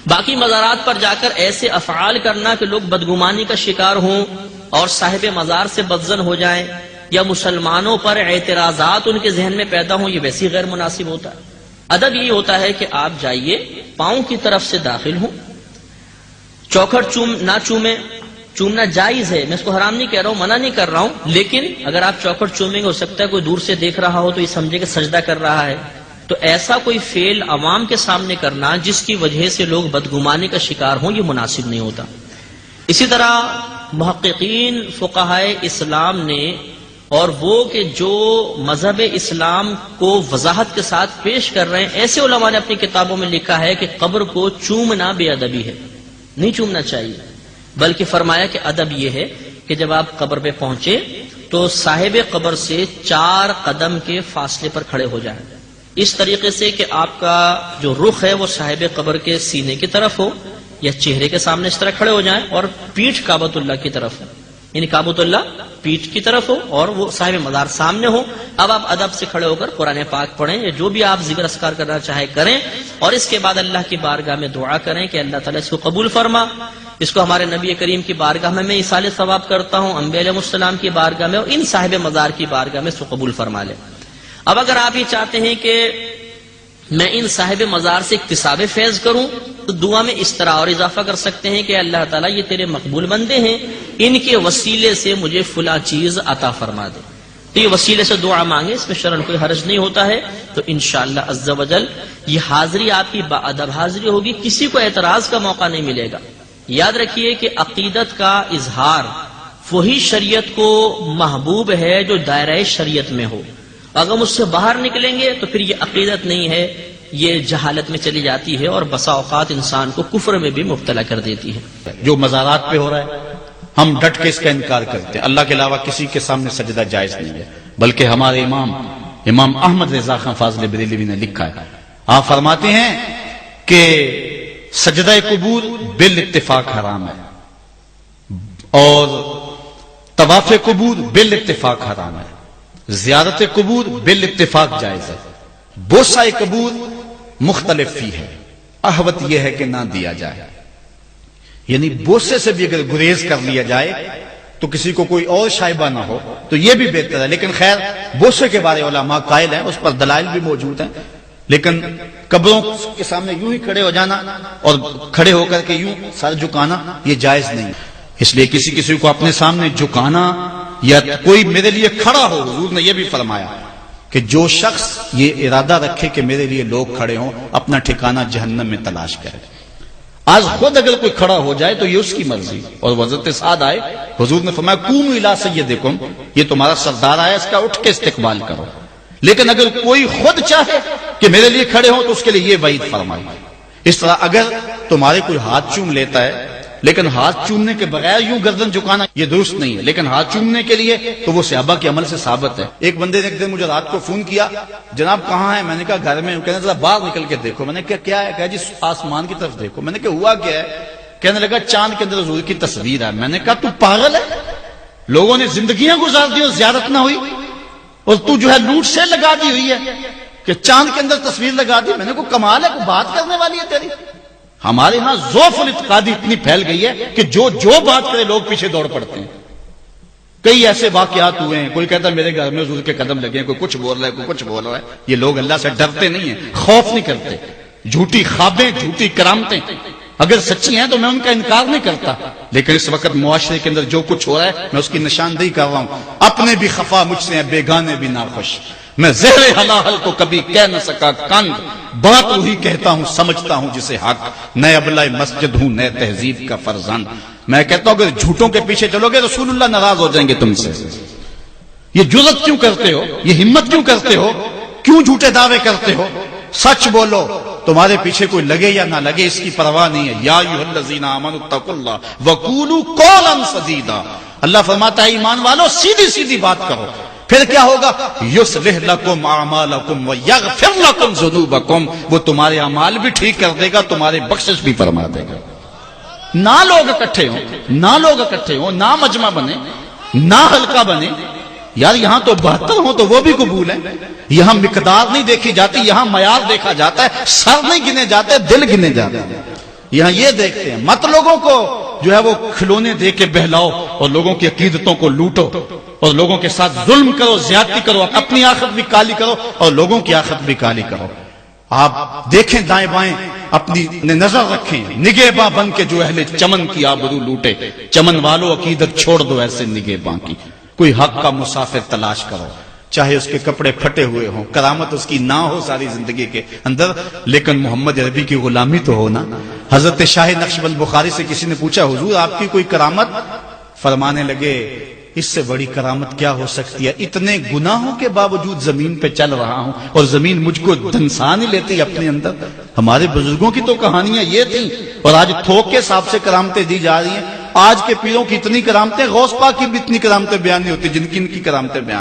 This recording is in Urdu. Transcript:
باقی مزارات پر جا کر ایسے افعال کرنا کہ لوگ بدگمانی کا شکار ہوں اور صاحب مزار سے بدظن ہو جائیں، یا مسلمانوں پر اعتراضات ان کے ذہن میں پیدا ہوں، یہ ویسے غیر مناسب ہوتا ہے۔ ادب یہ ہوتا ہے کہ آپ جائیے، پاؤں کی طرف سے داخل ہوں، چوکھٹ نہ چومیں۔ چومنا جائز ہے، میں اس کو حرام نہیں کہہ رہا ہوں، منع نہیں کر رہا ہوں، لیکن اگر آپ چوکھٹ چومیں گے، ہو سکتا ہے کوئی دور سے دیکھ رہا ہو تو یہ سمجھے کہ سجدہ کر رہا ہے، تو ایسا کوئی فعل عوام کے سامنے کرنا جس کی وجہ سے لوگ بدگمانی کا شکار ہوں، یہ مناسب نہیں ہوتا۔ اسی طرح محققین فقہائے اسلام نے، اور وہ کہ جو مذہب اسلام کو وضاحت کے ساتھ پیش کر رہے ہیں، ایسے علماء نے اپنی کتابوں میں لکھا ہے کہ قبر کو چومنا بے ادبی ہے، نہیں چومنا چاہیے، بلکہ فرمایا کہ ادب یہ ہے کہ جب آپ قبر پہ پہنچے تو صاحب قبر سے 4 قدم کے فاصلے پر کھڑے ہو جائیں، اس طریقے سے کہ آپ کا جو رخ ہے وہ صاحب قبر کے سینے کی طرف ہو یا چہرے کے سامنے اس طرح کھڑے ہو جائیں، اور پیٹھ کعبۃ اللہ کی طرف ہو، یعنی کعبۃ اللہ پیٹھ کی طرف ہو اور وہ صاحب مزار سامنے ہو۔ اب آپ ادب سے کھڑے ہو کر قرآن پاک پڑھیں یا جو بھی آپ ذکر اذکار کرنا چاہے کریں، اور اس کے بعد اللہ کی بارگاہ میں دعا کریں کہ اللہ تعالیٰ اس کو قبول فرما، اس کو ہمارے نبی کریم کی بارگاہ میں ایصال ثواب کرتا ہوں، انبیاء علیہ السلام کی بارگاہ میں اور ان صاحب مزار کی بارگاہ میں اس کو قبول فرما لے۔ اب اگر آپ یہ چاہتے ہیں کہ میں ان صاحب مزار سے اکتساب فیض کروں تو دعا میں اس طرح اور اضافہ کر سکتے ہیں کہ اللہ تعالیٰ یہ تیرے مقبول بندے ہیں، ان کے وسیلے سے مجھے فلاں چیز عطا فرما دے، تو یہ وسیلے سے دعا مانگے، اس میں شرعاً کوئی حرج نہیں ہوتا ہے۔ تو انشاءاللہ عز و جل یہ حاضری آپ کی باادب حاضری ہوگی، کسی کو اعتراض کا موقع نہیں ملے گا۔ یاد رکھیے کہ عقیدت کا اظہار وہی شریعت کو محبوب ہے جو دائرہ شریعت میں ہو، اگر ہم اس سے باہر نکلیں گے تو پھر یہ عقیدت نہیں ہے، یہ جہالت میں چلی جاتی ہے اور بسا اوقات انسان کو کفر میں بھی مبتلا کر دیتی ہے۔ جو مزارات پہ ہو رہا ہے ہم ڈٹ کے اس کا انکار کرتے ہیں، اللہ کے علاوہ کسی کے سامنے سجدہ جائز نہیں ہے، بلکہ ہمارے امام احمد رضا خان فاضل بریلوی نے لکھا ہے، آپ فرماتے ہیں کہ سجدہ قبور بالاتفاق حرام ہے اور طواف قبور بالاتفاق حرام ہے، زیارت قبور بالاتفاق جائز ہے، بوسہ قبور مختلف فی ہے، احوط یہ ہے کہ نہ دیا جائے، یعنی بوسے سے بھی اگر گریز کر لیا جائے تو کسی کو کوئی اور شائبہ نہ ہو تو یہ بھی بہتر ہے، لیکن خیر بوسے کے بارے علماء قائل ہیں، اس پر دلائل بھی موجود ہیں، لیکن قبروں کے سامنے یوں ہی کھڑے ہو جانا اور کھڑے ہو کر کے یوں سر جھکانا یہ جائز نہیں، اس لیے کسی کو اپنے سامنے جھکانا یا کوئی میرے لیے کھڑا ہو، حضور نے یہ بھی فرمایا کہ جو شخص یہ ارادہ رکھے کہ میرے لیے لوگ کھڑے ہوں اپنا ٹھکانہ جہنم میں تلاش کرے۔ آج خود اگر کوئی کھڑا ہو جائے تو یہ اس کی مرضی، اور حضرت سعد آئے، حضور نے فرمایا قوموا الی سیدکم، یہ تمہارا سردار آیا، اس کا اٹھ کے استقبال کرو، لیکن اگر کوئی خود چاہے کہ میرے لیے کھڑے ہوں تو اس کے لیے یہ وعید فرمائی۔ اس طرح اگر تمہارے کوئی ہاتھ چوم لیتا ہے لیکن ہاتھ چومنے کے بغیر یوں گردن جھکانا یہ درست نہیں ہے، لیکن ہاتھ چومنے کے لیے تو وہ صحابہ کے عمل سے ثابت ہے۔ ایک بندے نے ایک دن مجھے رات کو فون کیا، جناب کہاں ہے؟ میں نے کہا گھر میں، کہنے ذرا باہر نکل کے دیکھو، میں نے کہا کیا ہے؟ کہا جی آسمان کی طرف دیکھو، میں نے کہا ہوا کیا ہے؟ کہنے لگا چاند کے اندر حضور کی تصویر ہے۔ میں نے کہا تو پاگل ہے، لوگوں نے زندگیاں گزار دی اور زیارت نہ ہوئی، اور تو جو ہے لوٹ سے لگا دی ہوئی ہے کہ چاند کے اندر تصویر لگا دی۔ میں نے کہا کمال ہے، کوئی بات کرنے والی ہے تیری؟ ہمارے ہاں ذوف الاعتقادی اتنی پھیل گئی ہے کہ جو بات کرے لوگ پیچھے دوڑ پڑتے ہیں۔ کئی ایسے واقعات ہوئے ہیں، کوئی کہتا ہے میرے گھر میں حضور کے قدم لگے ہیں، کوئی کچھ بول رہا ہے، کوئی کچھ بول رہا ہے۔ یہ لوگ اللہ سے ڈرتے نہیں ہیں، خوف نہیں کرتے، جھوٹی خوابیں، جھوٹی کرامتیں اگر سچی ہیں تو میں ان کا انکار نہیں کرتا، لیکن اس وقت معاشرے کے اندر جو کچھ ہو رہا ہے میں اس کی نشاندہی کر رہا ہوں۔ اپنے بھی خفا مجھ سے ہیں، بیگانے بھی ناخوش، میں زہر حلال کو کبھی کہہ نہ سکا کند، بات وہی کہتا ہوں سمجھتا ہوں جسے حق، نئے ابلۂ مسجد ہوں نئے تہذیب کا فرزند۔ میں کہتا ہوں اگر جھوٹوں کے پیچھے چلو گے رسول اللہ ناراض ہو جائیں گے تم سے۔ یہ جرأت کیوں کرتے ہو؟ یہ ہمت کیوں کرتے ہو؟ کیوں جھوٹے دعوے کرتے ہو؟ سچ بولو، تمہارے پیچھے کوئی لگے یا نہ لگے اس کی پرواہ نہیں ہے۔ یا ایھا الذین آمنوا اتقوا اللہ وقولوا قولا سدیدا، اللہ فرماتا ہے ایمان والو سیدھی سیدھی بات کرو، پھر کیا ہوگا؟ یصلح لکم اعمالکم ویغفر لکم ذنوبکم، وہ تمہارے اعمال بھی ٹھیک کر دے گا، تمہارے بخشش بھی فرما دے گا۔ نہ لوگ اکٹھے ہوں، نہ مجمع بنے، نہ حلقہ بنے، یار یہاں تو 72 ہوں تو وہ بھی قبول ہے، یہاں مقدار نہیں دیکھی جاتی، یہاں معیار دیکھا جاتا ہے، سر نہیں گنے جاتے، دل گنے جاتے ہیں۔ یہاں یہ دیکھتے ہیں مت لوگوں کو جو ہے وہ کھلونے دے کے بہلاؤ اور لوگوں کی عقیدتوں کو لوٹو اور لوگوں کے ساتھ ظلم کرو، زیادتی کرو، اپنی آخرت بھی کالی کرو اور لوگوں کی آخرت بھی کالی کرو۔ آپ دیکھیں دائیں بائیں، اپنی نظر رکھیں، نگہباں بن کے جو اہل چمن کی آبرو لوٹے، چمن والو عقیدت چھوڑ دو ایسے نگہباں کی۔ کوئی حق کا مسافر تلاش کرو، چاہے اس کے کپڑے پھٹے ہوئے ہوں، کرامت اس کی نہ ہو ساری زندگی کے اندر، لیکن محمد عربی کی غلامی تو ہونا۔ حضرت شاہ نقشبند بخاری سے کسی نے پوچھا حضور آپ کی کوئی کرامت؟ فرمانے لگے اس سے بڑی کرامت کیا ہو سکتی ہے، اتنے گناہوں کے باوجود زمین پہ چل رہا ہوں اور زمین مجھ کو دھنسا نہیں لیتی اپنے اندر۔ ہمارے بزرگوں کی تو کہانیاں یہ تھیں اور آج تھوک کے حساب سے کرامتیں دی جا رہی ہیں۔ آج کے پیروں کی اتنی کرامتیں، غوث پاک کی بھی اتنی کرامتیں بیان نہیں ہوتی جن کی ان کی کرامتیں بیان